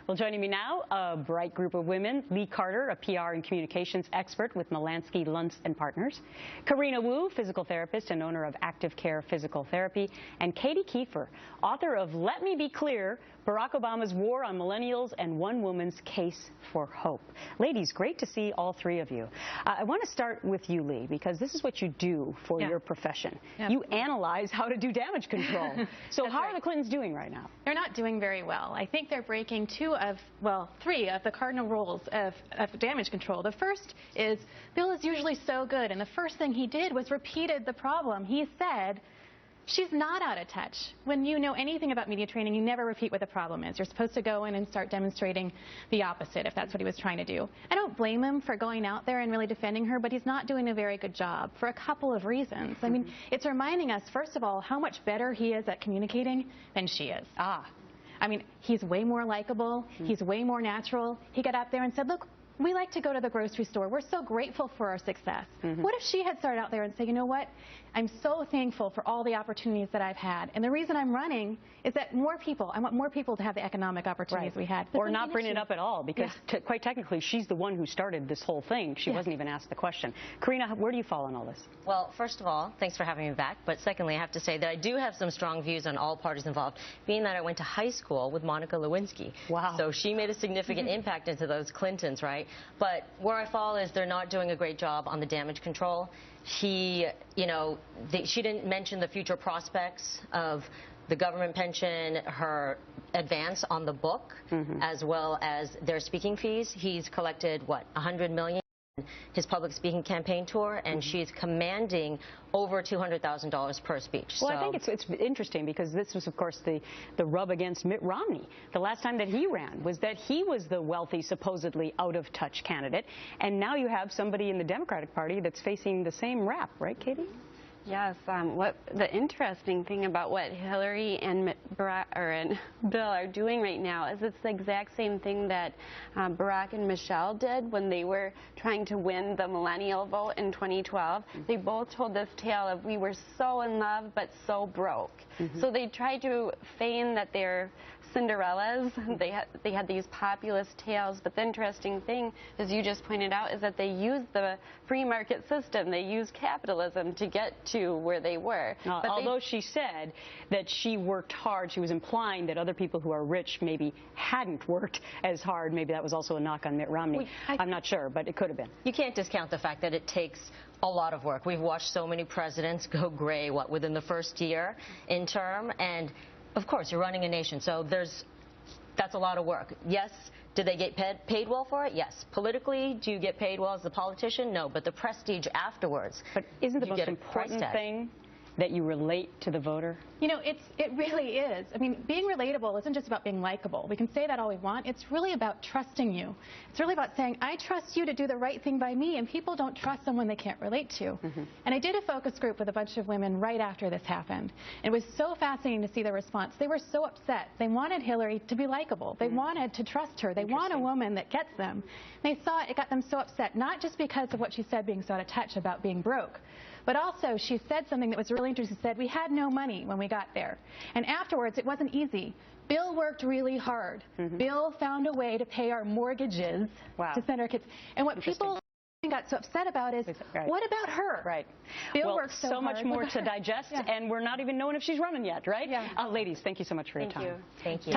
Well, joining me now, a bright group of women. Lee Carter, a PR and communications expert with Melansky, Luntz & Partners. Karena Wu, physical therapist and owner of Active Care Physical Therapy. And Katie Kiefer, author of Let Me Be Clear, Barack Obama's War on Millennials and One Woman's Case for Hope. Ladies, great to see all three of you. I want to start with you, Lee, because this is what you do for your profession. You analyze how to do damage control. So how are the Clintons doing right now? They're not doing very well. I think they're breaking three of the cardinal rules of damage control. The first is Bill is usually so good, and the first thing he did was repeated the problem. He said, she's not out of touch. When you know anything about media training, you never repeat what the problem is. You're supposed to go in and start demonstrating the opposite, if that's what he was trying to do. I don't blame him for going out there and really defending her, but he's not doing a very good job for a couple of reasons. I mean, it's reminding us, first of all, how much better he is at communicating than she is. I mean, he's way more likable. He's way more natural. He got out there and said, look, we like to go to the grocery store. We're so grateful for our success. What if she had started out there and said, you know what, I'm so thankful for all the opportunities that I've had. And the reason I'm running is that I want more people to have the economic opportunities we had. Or not bring it up at all, because quite technically, she's the one who started this whole thing. She wasn't even asked the question. Karena, where do you fall in all this? Well, first of all, thanks for having me back. But secondly, I have to say that I do have some strong views on all parties involved, being that I went to high school with Monica Lewinsky. Wow. So she made a significant impact into those Clintons, right? But where I fall is they're not doing a great job on the damage control. She didn't mention the future prospects of the government pension, her advance on the book, as well as their speaking fees. He's collected, what, $100 million? His public speaking campaign tour, and she's commanding over $200,000 per speech. Well, I think it's interesting because this was, of course, the rub against Mitt Romney. The last time that he ran was that he was the wealthy, supposedly out-of-touch candidate, and now you have somebody in the Democratic Party that's facing the same rap, right, Katie? Yes. What the interesting thing about what Hillary and Bill are doing right now is it's the exact same thing that Barack and Michelle did when they were trying to win the millennial vote in 2012. They both told this tale of we were so in love but so broke. So they tried to feign that they're Cinderellas. They had these populist tales, but the interesting thing, as you just pointed out, is that they used the free market system. They used capitalism to get to where they were. Although she said that she worked hard, she was implying that other people who are rich maybe hadn't worked as hard. Maybe that was also a knock on Mitt Romney. I'm not sure, but it could have been. You can't discount the fact that it takes a lot of work. We've watched so many presidents go gray, within the first year in term, and of course, you're running a nation, so that's a lot of work. Yes, did they get paid well for it? Yes. Politically, do you get paid well as a politician? No, but the prestige afterwards. But isn't the most important thing that you relate to the voter? You know, it really is. I mean, being relatable isn't just about being likable. We can say that all we want. It's really about trusting you. It's really about saying, I trust you to do the right thing by me, and people don't trust someone they can't relate to. And I did a focus group with a bunch of women right after this happened. It was so fascinating to see their response. They were so upset. They wanted Hillary to be likable. They wanted to trust her. They want a woman that gets them. They saw it got them so upset, not just because of what she said being so out of touch about being broke, but also she said something that was really interesting. She said, we had no money when we got there. And afterwards, it wasn't easy. Bill worked really hard. Bill found a way to pay our mortgages to send our kids. And what people got so upset about is, what about her? Right. Bill worked so hard. Much more to digest, and we're not even knowing if she's running yet, right? Ladies, thank you so much for your time. Thank you.